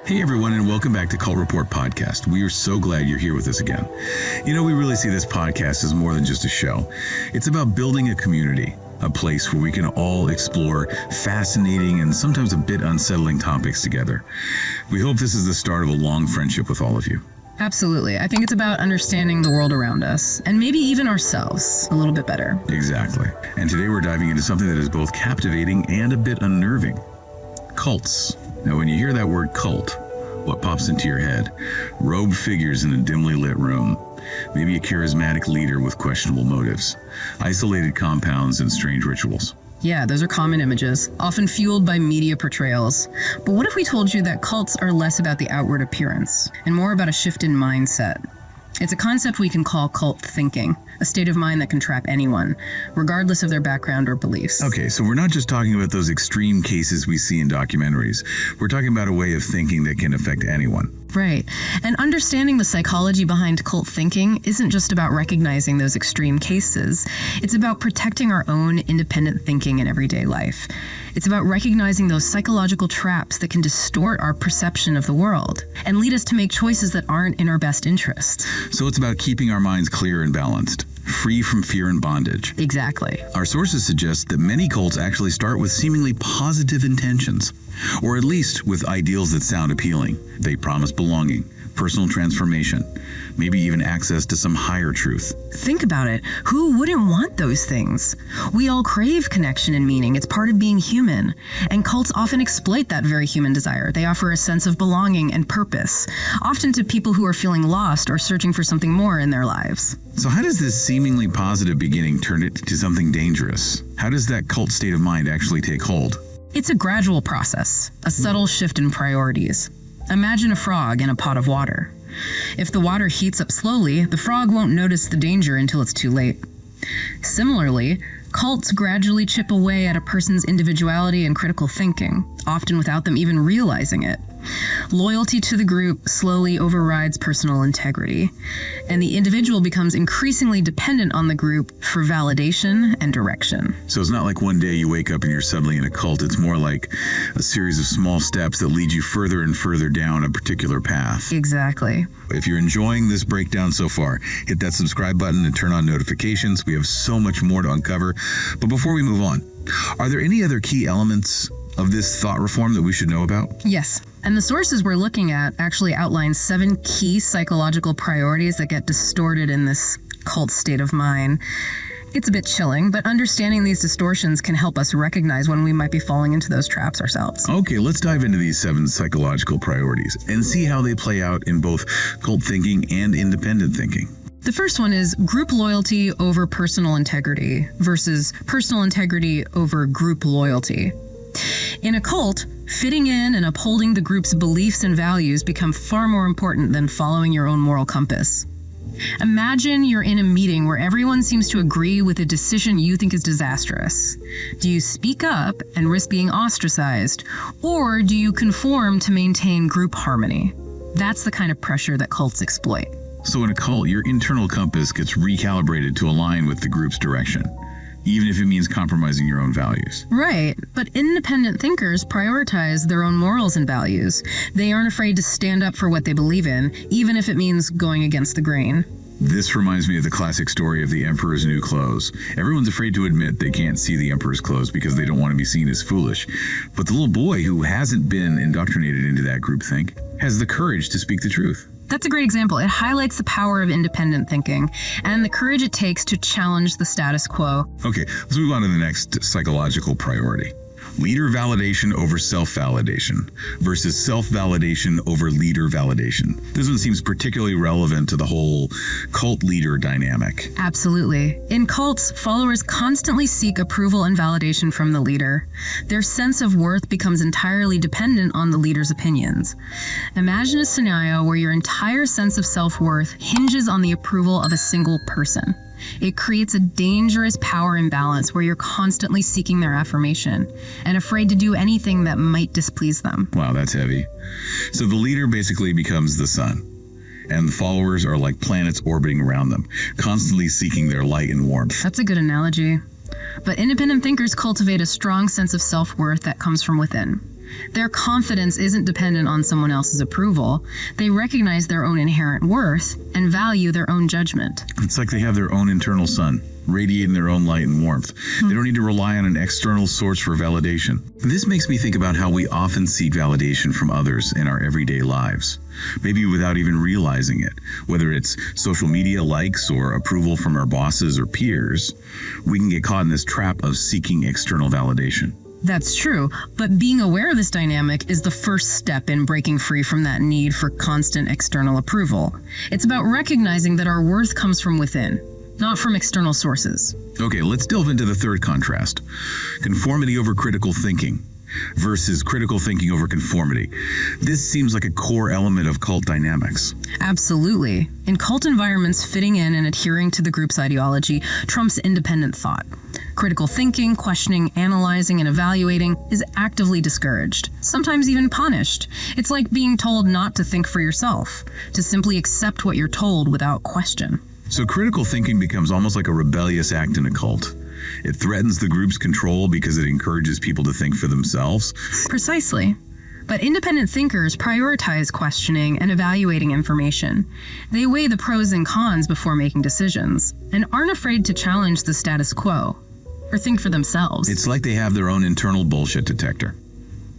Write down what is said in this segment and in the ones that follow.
Hey everyone, and welcome back to Cult Report Podcast. We are so glad you're here with us again. You know, we really see this podcast as more than just a show. It's about building a community, a place where we can all explore fascinating and sometimes a bit unsettling topics together. We hope this is the start of a long friendship with all of you. Absolutely. I think it's about understanding the world around us and maybe even ourselves a little bit better. Exactly. And today we're diving into something that is both captivating and a bit unnerving. Cults. Now, when you hear that word cult, what pops into your head? Robed figures in a dimly lit room. Maybe a charismatic leader with questionable motives. Isolated compounds and strange rituals. Yeah, those are common images, often fueled by media portrayals. But what if we told you that cults are less about the outward appearance and more about a shift in mindset? It's a concept we can call cult thinking, a state of mind that can trap anyone, regardless of their background or beliefs. Okay, so we're not just talking about those extreme cases we see in documentaries. We're talking about a way of thinking that can affect anyone. Right. And understanding the psychology behind cult thinking isn't just about recognizing those extreme cases. It's about protecting our own independent thinking in everyday life. It's about recognizing those psychological traps that can distort our perception of the world and lead us to make choices that aren't in our best interest. So it's about keeping our minds clear and balanced, free from fear and bondage. Exactly. Our sources suggest that many cults actually start with seemingly positive intentions, or at least with ideals that sound appealing. They promise belonging, personal transformation, maybe even access to some higher truth. Think about it. Who wouldn't want those things? We all crave connection and meaning. It's part of being human. And cults often exploit that very human desire. They offer a sense of belonging and purpose, often to people who are feeling lost or searching for something more in their lives. So how does this seemingly positive beginning turn it to something dangerous? How does that cult state of mind actually take hold? It's a gradual process, a subtle shift in priorities. Imagine a frog in a pot of water. If the water heats up slowly, the frog won't notice the danger until it's too late. Similarly, cults gradually chip away at a person's individuality and critical thinking, often without them even realizing it. Loyalty to the group slowly overrides personal integrity, and the individual becomes increasingly dependent on the group for validation and direction. So it's not like one day you wake up and you're suddenly in a cult. It's more like a series of small steps that lead you further and further down a particular path. Exactly. If you're enjoying this breakdown so far, hit that subscribe button and turn on notifications. We have so much more to uncover. But before we move on, are there any other key elements of this thought reform that we should know about? Yes. And the sources we're looking at actually outline 7 key psychological priorities that get distorted in this cult state of mind. It's a bit chilling, but understanding these distortions can help us recognize when we might be falling into those traps ourselves. Okay, let's dive into these 7 psychological priorities and see how they play out in both cult thinking and independent thinking. The first one is group loyalty over personal integrity versus personal integrity over group loyalty. In a cult, fitting in and upholding the group's beliefs and values become far more important than following your own moral compass. Imagine you're in a meeting where everyone seems to agree with a decision you think is disastrous. Do you speak up and risk being ostracized, or do you conform to maintain group harmony? That's the kind of pressure that cults exploit. So in a cult, your internal compass gets recalibrated to align with the group's direction, even if it means compromising your own values. Right, but independent thinkers prioritize their own morals and values. They aren't afraid to stand up for what they believe in, even if it means going against the grain. This reminds me of the classic story of the emperor's new clothes. Everyone's afraid to admit they can't see the emperor's clothes because they don't want to be seen as foolish. But the little boy who hasn't been indoctrinated into that groupthink has the courage to speak the truth. That's a great example. It highlights the power of independent thinking and the courage it takes to challenge the status quo. Okay, let's move on to the next psychological priority. Leader validation over self-validation versus self-validation over leader validation. This one seems particularly relevant to the whole cult leader dynamic. Absolutely. In cults, followers constantly seek approval and validation from the leader. Their sense of worth becomes entirely dependent on the leader's opinions. Imagine a scenario where your entire sense of self-worth hinges on the approval of a single person. It creates a dangerous power imbalance where you're constantly seeking their affirmation and afraid to do anything that might displease them. Wow, that's heavy. So the leader basically becomes the sun, and the followers are like planets orbiting around them, constantly seeking their light and warmth. That's a good analogy. But independent thinkers cultivate a strong sense of self-worth that comes from within. Their confidence isn't dependent on someone else's approval. They recognize their own inherent worth and value their own judgment. It's like they have their own internal sun, radiating their own light and warmth. They don't need to rely on an external source for validation. This makes me think about how we often seek validation from others in our everyday lives, maybe without even realizing it. Whether it's social media likes or approval from our bosses or peers, we can get caught in this trap of seeking external validation. That's true, but being aware of this dynamic is the first step in breaking free from that need for constant external approval. It's about recognizing that our worth comes from within, not from external sources. Okay, let's delve into the third contrast. Conformity over critical thinking versus critical thinking over conformity. This seems like a core element of cult dynamics. Absolutely. In cult environments, fitting in and adhering to the group's ideology trumps independent thought. Critical thinking, questioning, analyzing, and evaluating is actively discouraged, sometimes even punished. It's like being told not to think for yourself, to simply accept what you're told without question. So critical thinking becomes almost like a rebellious act in a cult. It threatens the group's control because it encourages people to think for themselves. Precisely. But independent thinkers prioritize questioning and evaluating information. They weigh the pros and cons before making decisions, and aren't afraid to challenge the status quo, or think for themselves. It's like they have their own internal bullshit detector.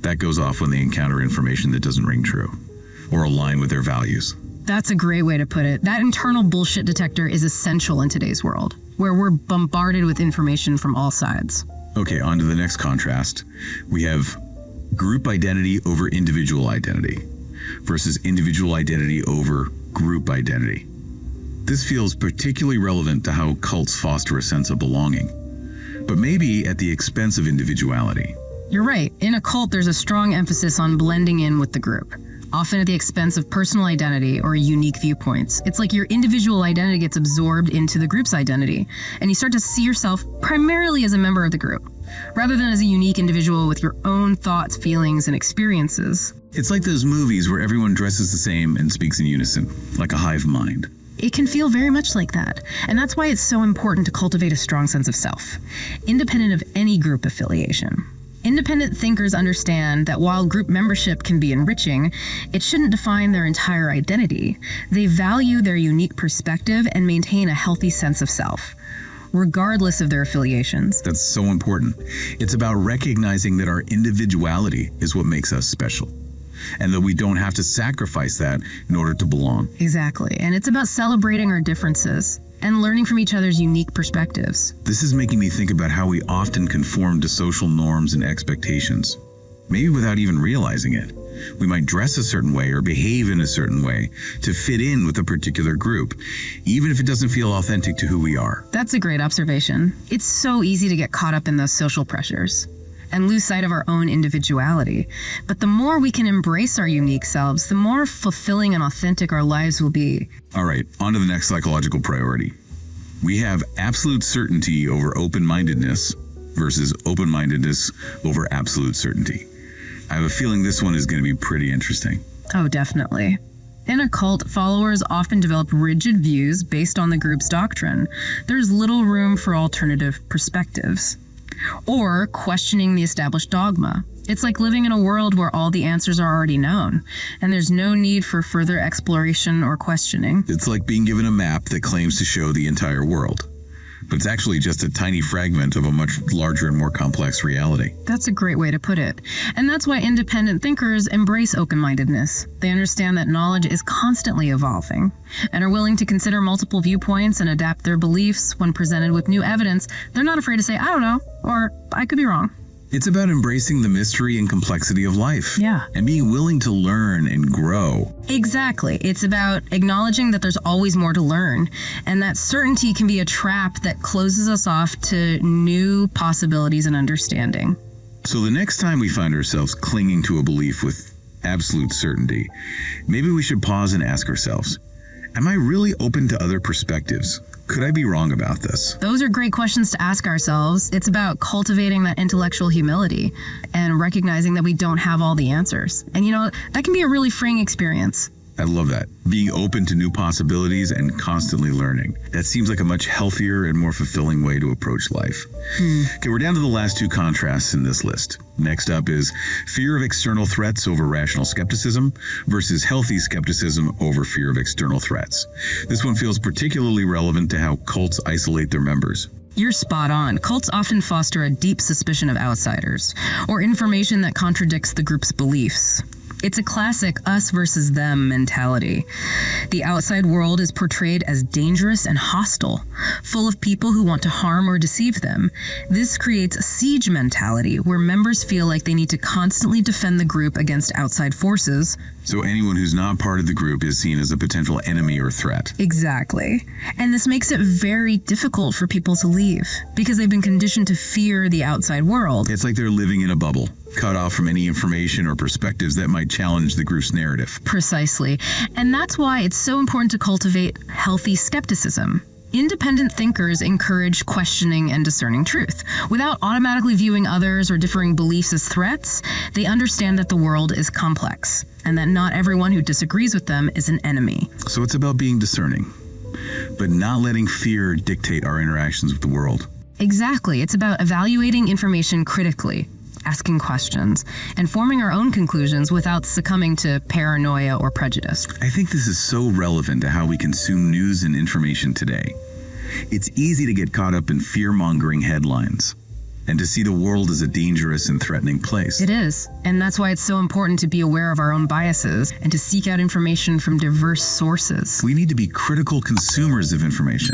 That goes off when they encounter information that doesn't ring true, or align with their values. That's a great way to put it. That internal bullshit detector is essential in today's world, where we're bombarded with information from all sides. Okay, on to the next contrast. We have group identity over individual identity versus individual identity over group identity. This feels particularly relevant to how cults foster a sense of belonging, but maybe at the expense of individuality. You're right. In a cult, there's a strong emphasis on blending in with the group, often at the expense of personal identity or unique viewpoints. It's like your individual identity gets absorbed into the group's identity, and you start to see yourself primarily as a member of the group, rather than as a unique individual with your own thoughts, feelings, and experiences. It's like those movies where everyone dresses the same and speaks in unison, like a hive mind. It can feel very much like that, and that's why it's so important to cultivate a strong sense of self, independent of any group affiliation. Independent thinkers understand that while group membership can be enriching, it shouldn't define their entire identity. They value their unique perspective and maintain a healthy sense of self, regardless of their affiliations. That's so important. It's about recognizing that our individuality is what makes us special, and that we don't have to sacrifice that in order to belong. Exactly, and it's about celebrating our differences and learning from each other's unique perspectives. This is making me think about how we often conform to social norms and expectations, maybe without even realizing it. We might dress a certain way or behave in a certain way to fit in with a particular group, even if it doesn't feel authentic to who we are. That's a great observation. It's so easy to get caught up in those social pressures and lose sight of our own individuality. But the more we can embrace our unique selves, the more fulfilling and authentic our lives will be. All right, on to the next psychological priority. We have absolute certainty over open-mindedness versus open-mindedness over absolute certainty. I have a feeling this one is going to be pretty interesting. Oh, definitely. In a cult, followers often develop rigid views based on the group's doctrine. There's little room for alternative perspectives or questioning the established dogma. It's like living in a world where all the answers are already known, and there's no need for further exploration or questioning. It's like being given a map that claims to show the entire world, but it's actually just a tiny fragment of a much larger and more complex reality. That's a great way to put it. And that's why independent thinkers embrace open-mindedness. They understand that knowledge is constantly evolving and are willing to consider multiple viewpoints and adapt their beliefs when presented with new evidence. They're not afraid to say, I don't know, or I could be wrong. It's about embracing the mystery and complexity of life. Yeah. And being willing to learn and grow. Exactly. It's about acknowledging that there's always more to learn, and that certainty can be a trap that closes us off to new possibilities and understanding. So the next time we find ourselves clinging to a belief with absolute certainty, maybe we should pause and ask ourselves, am I really open to other perspectives? Could I be wrong about this? Those are great questions to ask ourselves. It's about cultivating that intellectual humility and recognizing that we don't have all the answers. And that can be a really freeing experience. I love that. Being open to new possibilities and constantly learning. That seems like a much healthier and more fulfilling way to approach life. Okay, we're down to the last two contrasts in this list. Next up is fear of external threats over rational skepticism versus healthy skepticism over fear of external threats. This one feels particularly relevant to how cults isolate their members. You're spot on. Cults often foster a deep suspicion of outsiders or information that contradicts the group's beliefs. It's a classic us versus them mentality. The outside world is portrayed as dangerous and hostile, full of people who want to harm or deceive them. This creates a siege mentality where members feel like they need to constantly defend the group against outside forces. So anyone who's not part of the group is seen as a potential enemy or threat. Exactly. And this makes it very difficult for people to leave because they've been conditioned to fear the outside world. It's like they're living in a bubble, cut off from any information or perspectives that might challenge the group's narrative. Precisely. And that's why it's so important to cultivate healthy skepticism. Independent thinkers encourage questioning and discerning truth. Without automatically viewing others or differing beliefs as threats, they understand that the world is complex and that not everyone who disagrees with them is an enemy. So it's about being discerning, but not letting fear dictate our interactions with the world. Exactly. It's about evaluating information critically, asking questions, and forming our own conclusions without succumbing to paranoia or prejudice. I think this is so relevant to how we consume news and information today. It's easy to get caught up in fear-mongering headlines and to see the world as a dangerous and threatening place. It is, and that's why it's so important to be aware of our own biases and to seek out information from diverse sources. We need to be critical consumers of information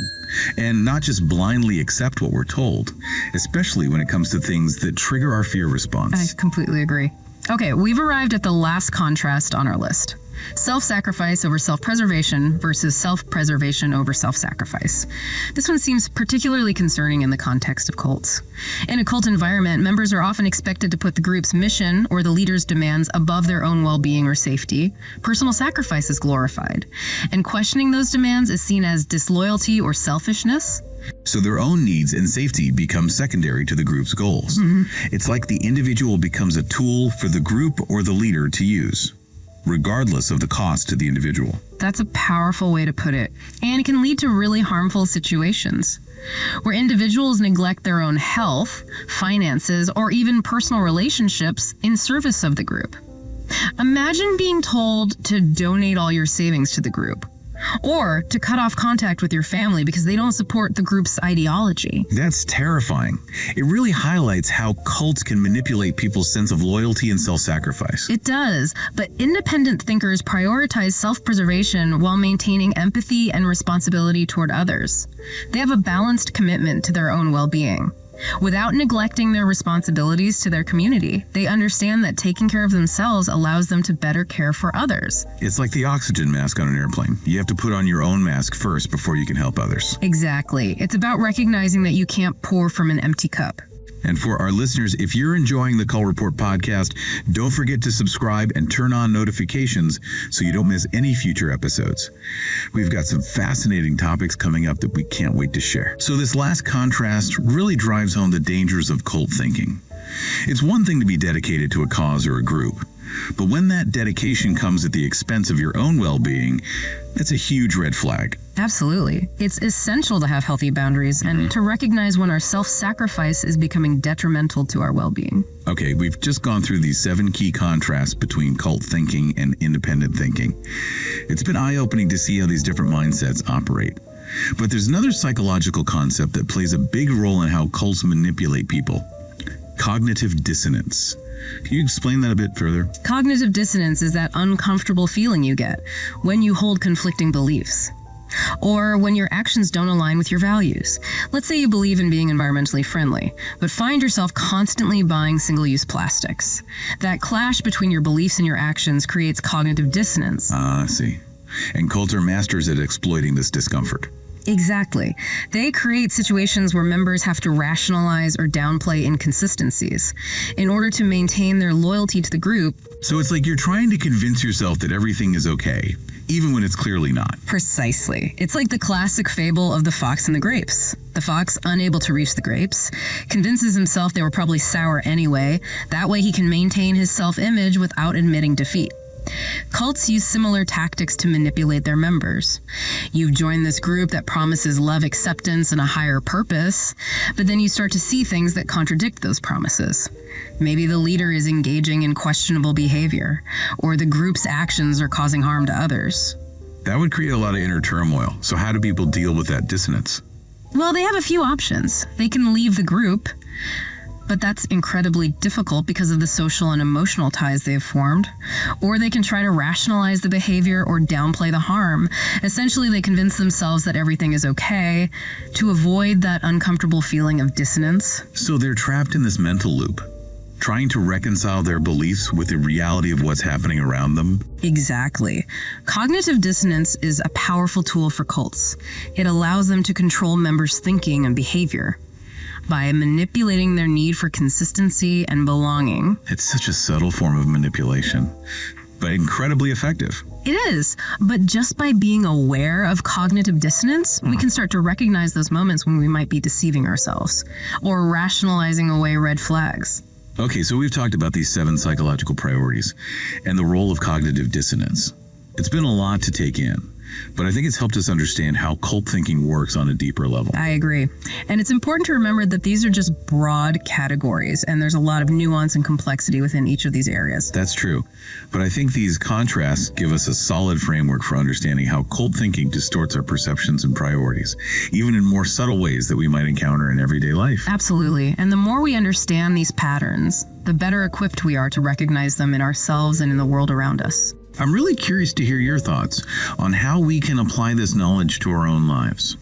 and not just blindly accept what we're told, especially when it comes to things that trigger our fear response. I completely agree. Okay, we've arrived at the last contrast on our list. Self-sacrifice over self-preservation versus self-preservation over self-sacrifice. This one seems particularly concerning in the context of cults. In a cult environment, members are often expected to put the group's mission or the leader's demands above their own well-being or safety. Personal sacrifice is glorified, and questioning those demands is seen as disloyalty or selfishness. So their own needs and safety become secondary to the group's goals. It's like the individual becomes a tool for the group or the leader to use, regardless of the cost to the individual. That's a powerful way to put it, and it can lead to really harmful situations where individuals neglect their own health, finances, or even personal relationships in service of the group. Imagine being told to donate all your savings to the group, or to cut off contact with your family because they don't support the group's ideology. That's terrifying. It really highlights how cults can manipulate people's sense of loyalty and self-sacrifice. It does, but independent thinkers prioritize self-preservation while maintaining empathy and responsibility toward others. They have a balanced commitment to their own well-being. Without neglecting their responsibilities to their community, they understand that taking care of themselves allows them to better care for others. It's like the oxygen mask on an airplane. You have to put on your own mask first before you can help others. Exactly. It's about recognizing that you can't pour from an empty cup. And for our listeners, if you're enjoying the Call Report podcast, don't forget to subscribe and turn on notifications so you don't miss any future episodes. We've got some fascinating topics coming up that we can't wait to share. So this last contrast really drives home the dangers of cult thinking. It's one thing to be dedicated to a cause or a group, but when that dedication comes at the expense of your own well-being, that's a huge red flag. Absolutely. It's essential to have healthy boundaries and to recognize when our self-sacrifice is becoming detrimental to our well-being. Okay, we've just gone through these 7 key contrasts between cult thinking and independent thinking. It's been eye-opening to see how these different mindsets operate. But there's another psychological concept that plays a big role in how cults manipulate people: cognitive dissonance. Can you explain that a bit further? Cognitive dissonance is that uncomfortable feeling you get when you hold conflicting beliefs. Or when your actions don't align with your values. Let's say you believe in being environmentally friendly, but find yourself constantly buying single-use plastics. That clash between your beliefs and your actions creates cognitive dissonance. I see. And cults are masters at exploiting this discomfort. Exactly. They create situations where members have to rationalize or downplay inconsistencies in order to maintain their loyalty to the group. So it's like you're trying to convince yourself that everything is okay, even when it's clearly not. Precisely. It's like the classic fable of the fox and the grapes. The fox, unable to reach the grapes, convinces himself they were probably sour anyway. That way he can maintain his self-image without admitting defeat. Cults use similar tactics to manipulate their members. You've joined this group that promises love, acceptance, and a higher purpose, but then you start to see things that contradict those promises. Maybe the leader is engaging in questionable behavior, or the group's actions are causing harm to others. That would create a lot of inner turmoil. So how do people deal with that dissonance? Well, they have a few options. They can leave the group, but that's incredibly difficult because of the social and emotional ties they have formed. Or they can try to rationalize the behavior or downplay the harm. Essentially, they convince themselves that everything is okay to avoid that uncomfortable feeling of dissonance. So they're trapped in this mental loop, trying to reconcile their beliefs with the reality of what's happening around them. Exactly. Cognitive dissonance is a powerful tool for cults. It allows them to control members' thinking and behavior by manipulating their need for consistency and belonging. It's such a subtle form of manipulation, but incredibly effective. It is, but just by being aware of cognitive dissonance, we can start to recognize those moments when we might be deceiving ourselves or rationalizing away red flags. Okay, so we've talked about these 7 psychological priorities and the role of cognitive dissonance. It's been a lot to take in, but I think it's helped us understand how cult thinking works on a deeper level. I agree. And it's important to remember that these are just broad categories, and there's a lot of nuance and complexity within each of these areas. That's true, but I think these contrasts give us a solid framework for understanding how cult thinking distorts our perceptions and priorities, even in more subtle ways that we might encounter in everyday life. Absolutely. And the more we understand these patterns, the better equipped we are to recognize them in ourselves and in the world around us. I'm really curious to hear your thoughts on how we can apply this knowledge to our own lives.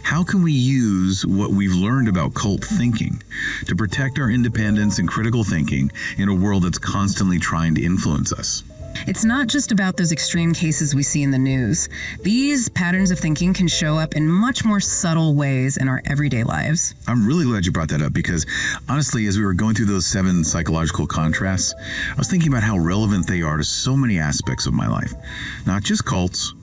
How can we use what we've learned about cult thinking to protect our independence and critical thinking in a world that's constantly trying to influence us? It's not just about those extreme cases we see in the news. These patterns of thinking can show up in much more subtle ways in our everyday lives. I'm really glad you brought that up because honestly, as we were going through those 7 psychological contrasts, I was thinking about how relevant they are to so many aspects of my life. Not just cults,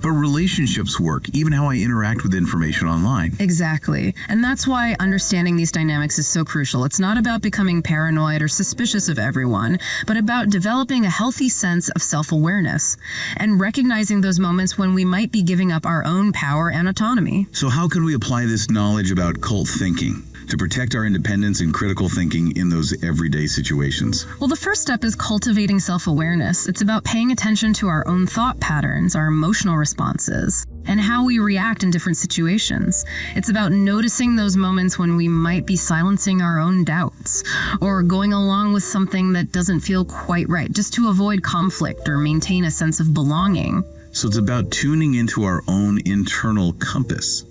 but relationships work, even how I interact with information online. Exactly. And that's why understanding these dynamics is so crucial. It's not about becoming paranoid or suspicious of everyone, but about developing a healthy sense of self-awareness and recognizing those moments when we might be giving up our own power and autonomy. So how can we apply this knowledge about cult thinking to protect our independence and critical thinking in those everyday situations? Well, the first step is cultivating self-awareness. It's about paying attention to our own thought patterns, our emotional responses, and how we react in different situations. It's about noticing those moments when we might be silencing our own doubts or going along with something that doesn't feel quite right, just to avoid conflict or maintain a sense of belonging. So it's about tuning into our own internal compass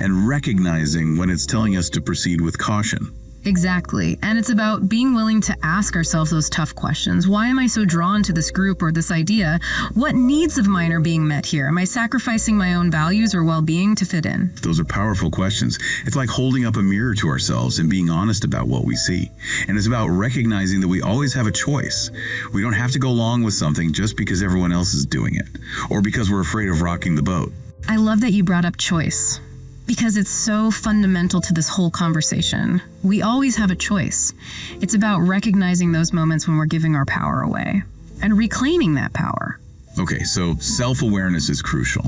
and recognizing when it's telling us to proceed with caution. Exactly. And it's about being willing to ask ourselves those tough questions. Why am I so drawn to this group or this idea? What needs of mine are being met here? Am I sacrificing my own values or well-being to fit in? Those are powerful questions. It's like holding up a mirror to ourselves and being honest about what we see. And it's about recognizing that we always have a choice. We don't have to go along with something just because everyone else is doing it or because we're afraid of rocking the boat. I love that you brought up choice, because it's so fundamental to this whole conversation. We always have a choice. It's about recognizing those moments when we're giving our power away and reclaiming that power. Okay, so self-awareness is crucial.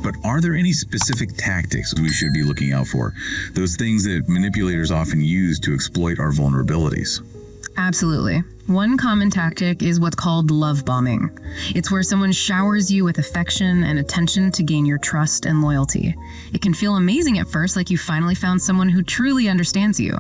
But are there any specific tactics we should be looking out for? Those things that manipulators often use to exploit our vulnerabilities? Absolutely. One common tactic is what's called love bombing. It's where someone showers you with affection and attention to gain your trust and loyalty. It can feel amazing at first, like you finally found someone who truly understands you.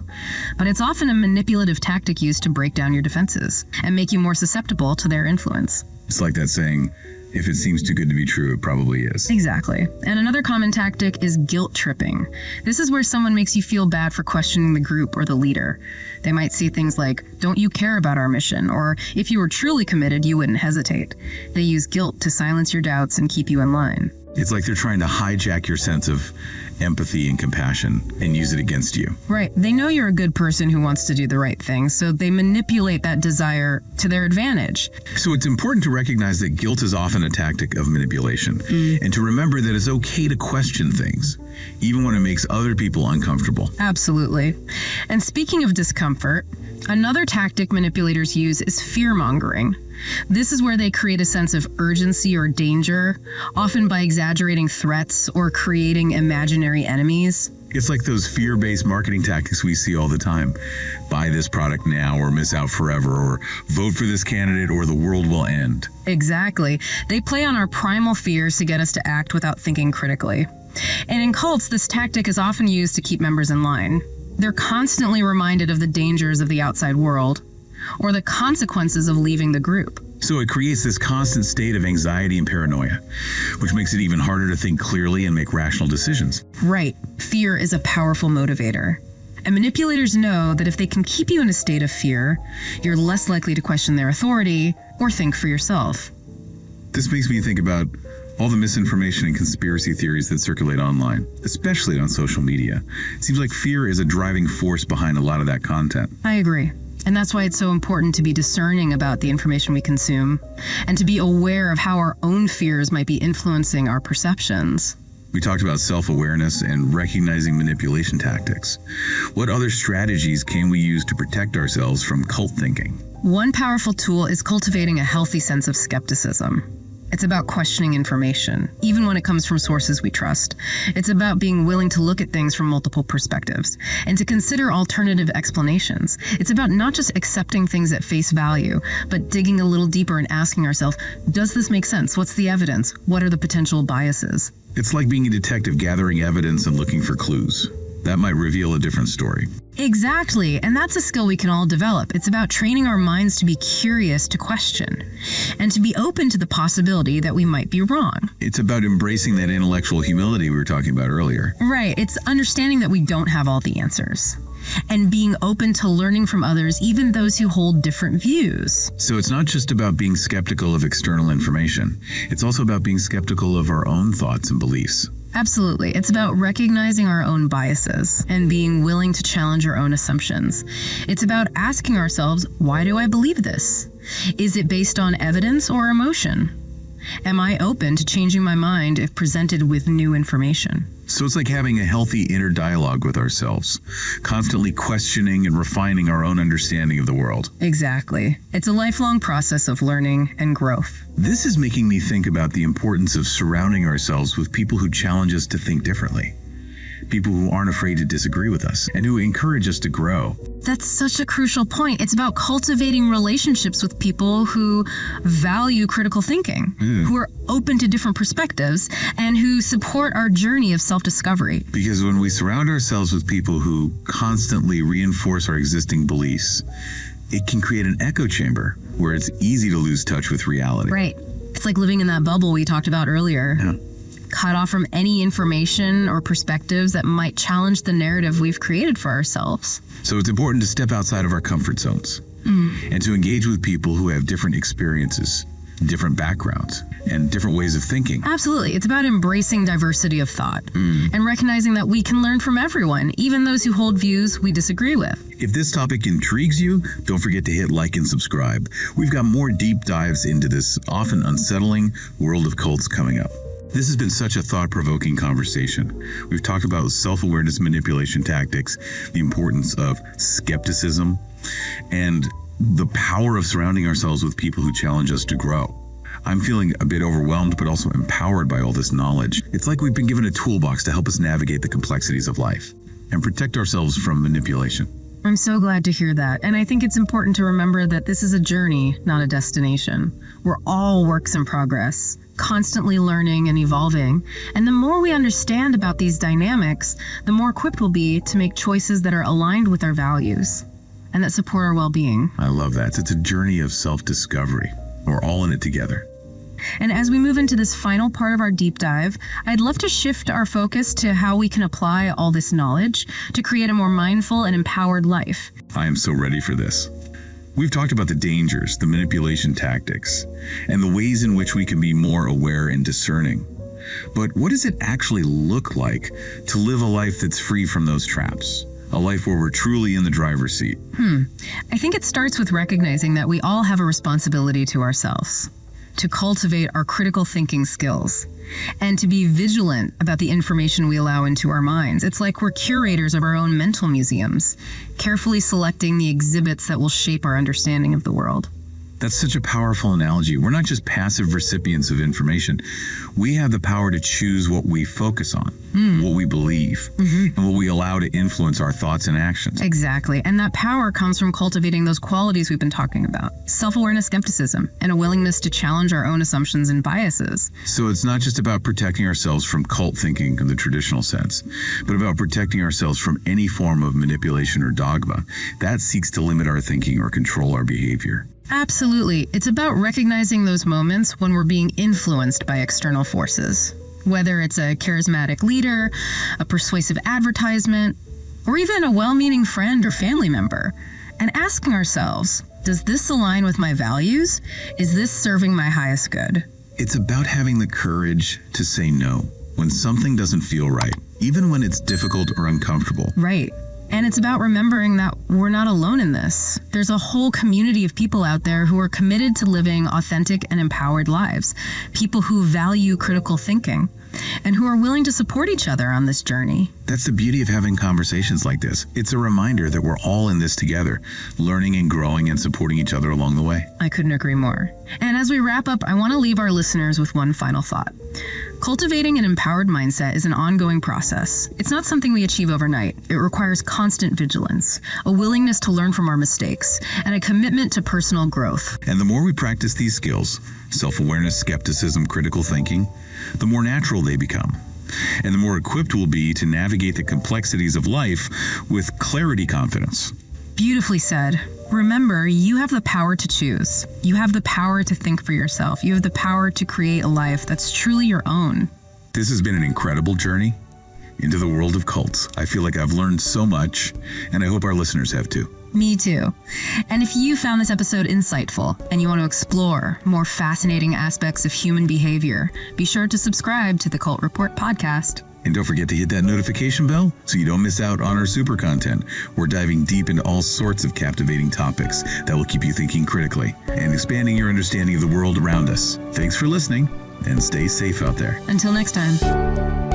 But it's often a manipulative tactic used to break down your defenses and make you more susceptible to their influence. It's like that saying, If it seems too good to be true, it probably is. Exactly. And another common tactic is guilt tripping. This is where someone makes you feel bad for questioning the group or the leader. They might say things like, "Don't you care about our mission?" Or, "If you were truly committed, you wouldn't hesitate." They use guilt to silence your doubts and keep you in line. It's like they're trying to hijack your sense of empathy and compassion and use it against you. Right. They know you're a good person who wants to do the right thing, so they manipulate that desire to their advantage. So it's important to recognize that guilt is often a tactic of manipulation, and to remember that it's okay to question things, even when it makes other people uncomfortable. Absolutely. And speaking of discomfort, another tactic manipulators use is fear-mongering. This is where they create a sense of urgency or danger, often by exaggerating threats or creating imaginary enemies. It's like those fear-based marketing tactics we see all the time. Buy this product now or miss out forever, or vote for this candidate or the world will end. Exactly. They play on our primal fears to get us to act without thinking critically. And in cults, this tactic is often used to keep members in line. They're constantly reminded of the dangers of the outside world, or the consequences of leaving the group. So it creates this constant state of anxiety and paranoia, which makes it even harder to think clearly and make rational decisions. Right. Fear is a powerful motivator. And manipulators know that if they can keep you in a state of fear, you're less likely to question their authority or think for yourself. This makes me think about all the misinformation and conspiracy theories that circulate online, especially on social media. It seems like fear is a driving force behind a lot of that content. I agree. And that's why it's so important to be discerning about the information we consume and to be aware of how our own fears might be influencing our perceptions. We talked about self-awareness and recognizing manipulation tactics. What other strategies can we use to protect ourselves from cult thinking? One powerful tool is cultivating a healthy sense of skepticism. It's about questioning information, even when it comes from sources we trust. It's about being willing to look at things from multiple perspectives and to consider alternative explanations. It's about not just accepting things at face value, but digging a little deeper and asking ourselves, does this make sense? What's the evidence? What are the potential biases? It's like being a detective gathering evidence and looking for clues. That might reveal a different story. Exactly, and that's a skill we can all develop. It's about training our minds to be curious to question and to be open to the possibility that we might be wrong. It's about embracing that intellectual humility we were talking about earlier. Right, it's understanding that we don't have all the answers and being open to learning from others, even those who hold different views. So it's not just about being skeptical of external information. It's also about being skeptical of our own thoughts and beliefs. Absolutely. It's about recognizing our own biases and being willing to challenge our own assumptions. It's about asking ourselves, why do I believe this? Is it based on evidence or emotion? Am I open to changing my mind if presented with new information? So it's like having a healthy inner dialogue with ourselves, constantly questioning and refining our own understanding of the world. Exactly. It's a lifelong process of learning and growth. This is making me think about the importance of surrounding ourselves with people who challenge us to think differently. People who aren't afraid to disagree with us and who encourage us to grow. That's such a crucial point. It's about cultivating relationships with people who value critical thinking, who are open to different perspectives, and who support our journey of self-discovery. Because when we surround ourselves with people who constantly reinforce our existing beliefs, it can create an echo chamber where it's easy to lose touch with reality. Right. It's like living in that bubble we talked about earlier. Yeah. Cut off from any information or perspectives that might challenge the narrative we've created for ourselves. So it's important to step outside of our comfort zones and to engage with people who have different experiences, different backgrounds, and different ways of thinking. Absolutely. It's about embracing diversity of thought and recognizing that we can learn from everyone, even those who hold views we disagree with. If this topic intrigues you, don't forget to hit like and subscribe. We've got more deep dives into this often unsettling world of cults coming up. This has been such a thought-provoking conversation. We've talked about self-awareness manipulation tactics, the importance of skepticism, and the power of surrounding ourselves with people who challenge us to grow. I'm feeling a bit overwhelmed, but also empowered by all this knowledge. It's like we've been given a toolbox to help us navigate the complexities of life and protect ourselves from manipulation. I'm so glad to hear that. And I think it's important to remember that this is a journey, not a destination. We're all works in progress, constantly learning and evolving. And the more we understand about these dynamics, the more equipped we'll be to make choices that are aligned with our values and that support our well-being. I love that. It's a journey of self-discovery. We're all in it together. And as we move into this final part of our deep dive, I'd love to shift our focus to how we can apply all this knowledge to create a more mindful and empowered life. I am so ready for this. We've talked about the dangers, the manipulation tactics, and the ways in which we can be more aware and discerning. But what does it actually look like to live a life that's free from those traps? A life where we're truly in the driver's seat? I think it starts with recognizing that we all have a responsibility to ourselves, to cultivate our critical thinking skills, and to be vigilant about the information we allow into our minds. It's like we're curators of our own mental museums, carefully selecting the exhibits that will shape our understanding of the world. That's such a powerful analogy. We're not just passive recipients of information. We have the power to choose what we focus on, what we believe, and what we allow to influence our thoughts and actions. Exactly. And that power comes from cultivating those qualities we've been talking about. Self-awareness, skepticism, and a willingness to challenge our own assumptions and biases. So it's not just about protecting ourselves from cult thinking in the traditional sense, but about protecting ourselves from any form of manipulation or dogma that seeks to limit our thinking or control our behavior. Absolutely. It's about recognizing those moments when we're being influenced by external forces. Whether it's a charismatic leader, a persuasive advertisement, or even a well-meaning friend or family member, and asking ourselves, does this align with my values? Is this serving my highest good? It's about having the courage to say no when something doesn't feel right, even when it's difficult or uncomfortable. Right. And it's about remembering that we're not alone in this. There's a whole community of people out there who are committed to living authentic and empowered lives, people who value critical thinking, and who are willing to support each other on this journey. That's the beauty of having conversations like this. It's a reminder that we're all in this together, learning and growing and supporting each other along the way. I couldn't agree more. And as we wrap up, I want to leave our listeners with one final thought. Cultivating an empowered mindset is an ongoing process. It's not something we achieve overnight. It requires constant vigilance, a willingness to learn from our mistakes, and a commitment to personal growth. And the more we practice these skills, self-awareness, skepticism, critical thinking, the more natural they become. And the more equipped we'll be to navigate the complexities of life with clarity, confidence. Beautifully said. Remember, you have the power to choose. You have the power to think for yourself. You have the power to create a life that's truly your own. This has been an incredible journey into the world of cults. I feel like I've learned so much, and I hope our listeners have too. Me too. And if you found this episode insightful and you want to explore more fascinating aspects of human behavior, be sure to subscribe to the Cult Report podcast. And don't forget to hit that notification bell so you don't miss out on our super content. We're diving deep into all sorts of captivating topics that will keep you thinking critically and expanding your understanding of the world around us. Thanks for listening, and stay safe out there. Until next time.